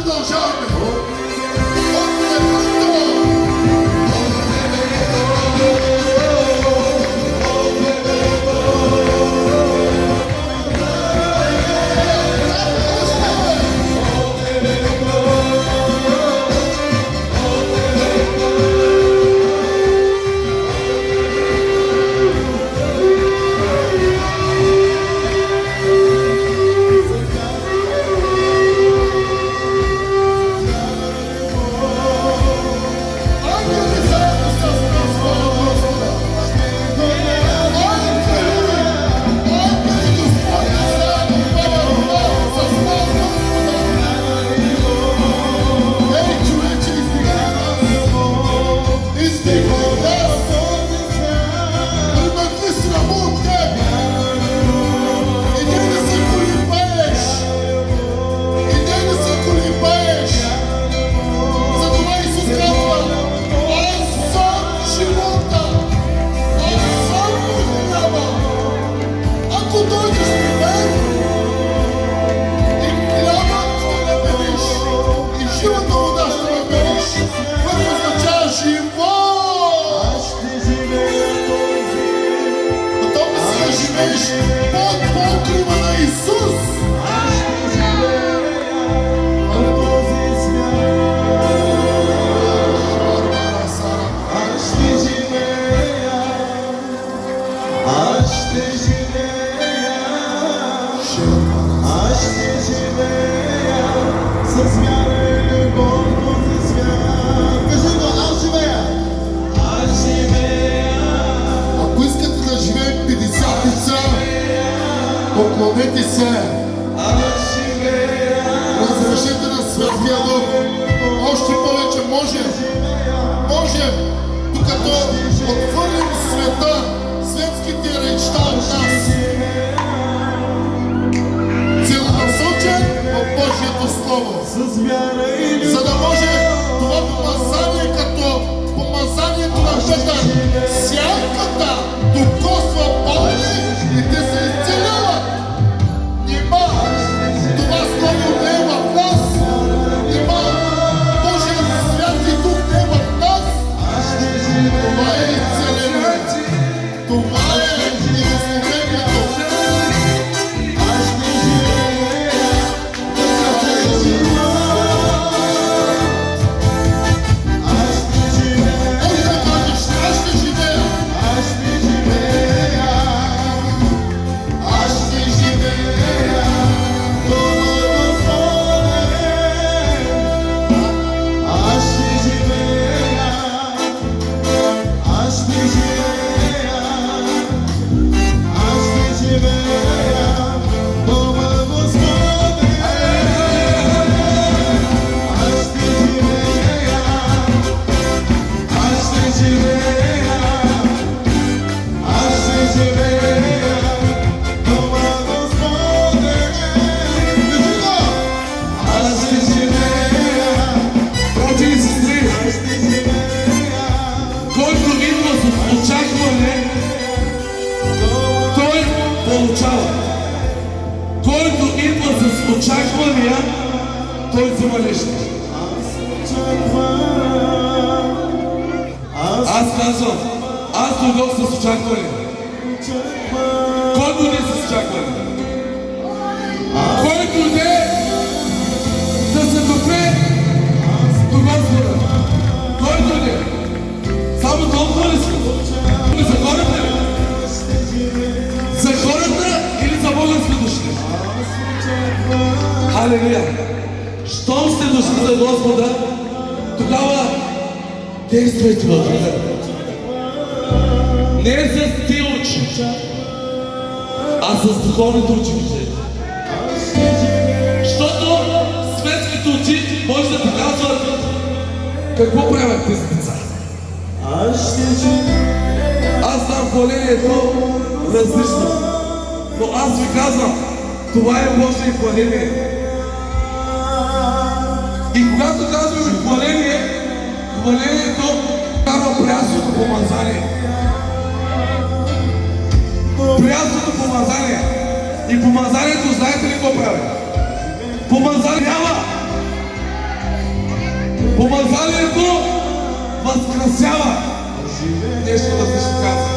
продължаваме. Под покрива на Исус. Аз ще живея в този свят. Аз ще живея. Аз ще живея. Аз ще живея с вяра и любов в този свят. Кажи го, аз живея. Аз живея. Ако искате да живеем 50 деца, поклонете се. Разрешете на Светлия Дух. Още повече можем, докато отхвърлим света, светските речта от нас. Целенасочен в Божието Слово. За да може това помазание, като помазанието на Петър, сянката докосва болни и те се изцеляват. Нима това Слово не е в нас. Нима Божия Святи Дух не е в нас. Това е изцеление. Това е изцелението. Аз ще живея. Аз ще живея. Може да кажеш, аз ще живея. Аз ще живея. Аз ще живея. Дома Господен. Аз ще живея. Аз ще живея. Аз ще живея. Дома Господен. Аз ще живея. Аз ще живея. Аз ще живея. Дома Господен. Кажи го! Аз ще живея. Братя и сестри, Аз ще живея. който идва с очакване, той получава. Който идва с очаквания, той взема нещо. Аз казвам, аз дойдох с очакване. Кой дойде с очакване? Кой дойде да се допре до Господа? Кой дойде? Само толкова ли си? За хората ли? За хората или за Бога сте дошли? Халелуя! Щом сте дошли за Господа, тогава действайте в Духа. Не с ти очи, а с духовните очи виждайте. Защото светските очи може да ти казват какво правят тези деца. Аз знам хвалението различно, но аз ви казвам, това е Божие хваление. И когато казваме хваление, хвалението дава прясното помазание. Прясното помазание. И помазанието, знаете ли какво прави? Помазанява. Помазанието възкрасява. Нещо различно казва.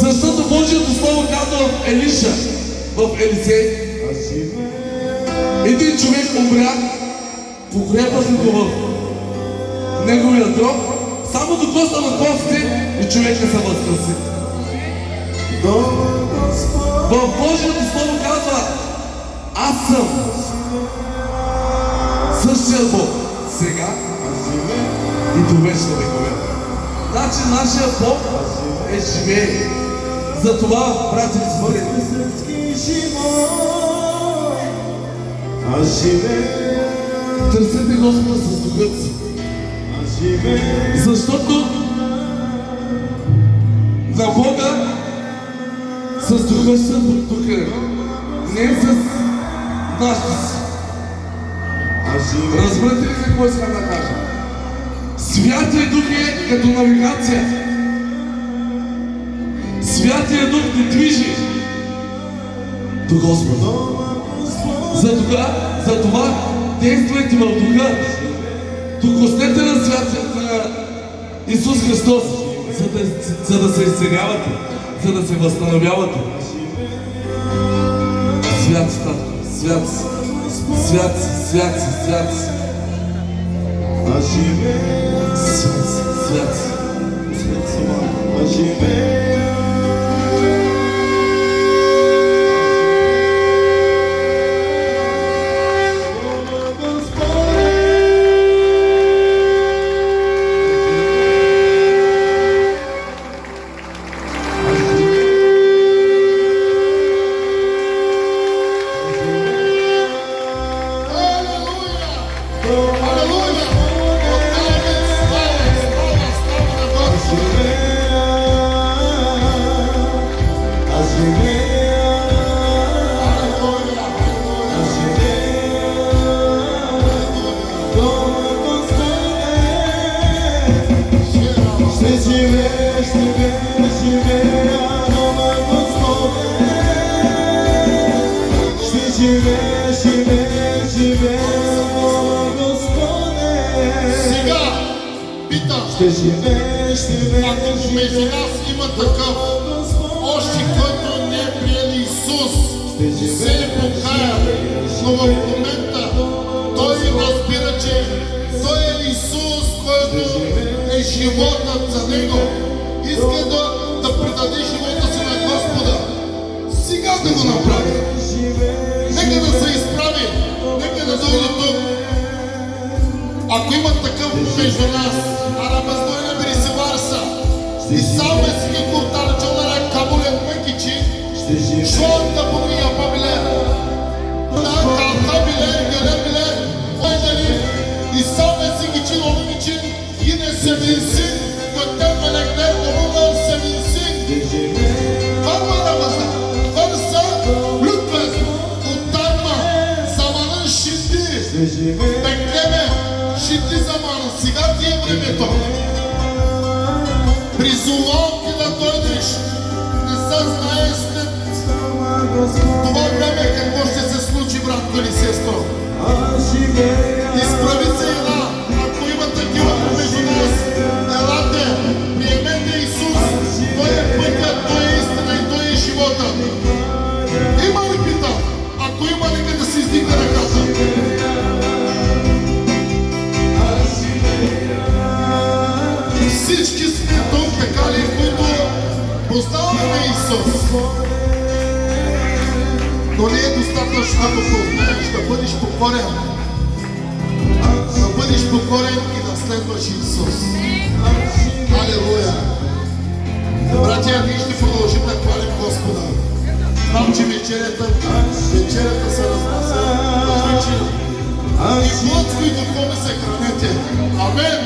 Защото Божието Слово казва в Елиша, в Елисей, един човек умря, погребат го в неговия гроб, само докосна на костите и човека се възкраси. В Божието Слово казва: аз съм същия Бог сега и до вечни векове. Значи нашия Бог е живее. Затова, брати и сестри, търсете Господа с духът си. Защото на Бога с духа си тук, не с нашата си. Разбирате ли какво искам да кажа? Святия Дух е като навигация. Святия Дух те движи до Господа. Затова действайте в Духа. Докоснете на святия на Исус Христос, за да се изцелявате, за да се възстановявате. Свят си, Татко, свят си, свят си, свят си, свят си. Свят си. Ако между нас има такъв, още който не е приел Исус, се е покаял, но в момента той разбира, че той е Исус, който е животът за него. Иска да предаде живота си на Господа. Сега да го направи. Нека да се изправи, нека да дойде тук. Ако има такъв между нас, арабаздойна бери се варса, и само е си куртар чонара кабулен мъкичи, шоан да помия пабиле, на калка биле, геле биле, ойдали, и само е си гичин олумичин, и не се винси, готен мелекне, олумал се винси. Варма да възда, варса, люквез, оттайма, заманан шити, беклеме, шити замана, сега ти е времето. Призовам ти да дойдеш, не се знае след това време какво ще се случи, братко или сестро. Изправи се една, ако има такива между нас, елате, приемете Исус, Той е пътят, Той е истина и Той е живота. Има ли пита? Ако има, нека да се издигне ръката. Всички сме тук, така ли, които познаваме Исус. Но не е достатъчно да познаеш, да бъдеш покорен. Да бъдеш покорен и да следваш Исус. Алелуя! Братя, ние ще продължим да хвалим Господа. Знам, че вечерята се разнася в вечери. И плътско и духовно се храните. Амен!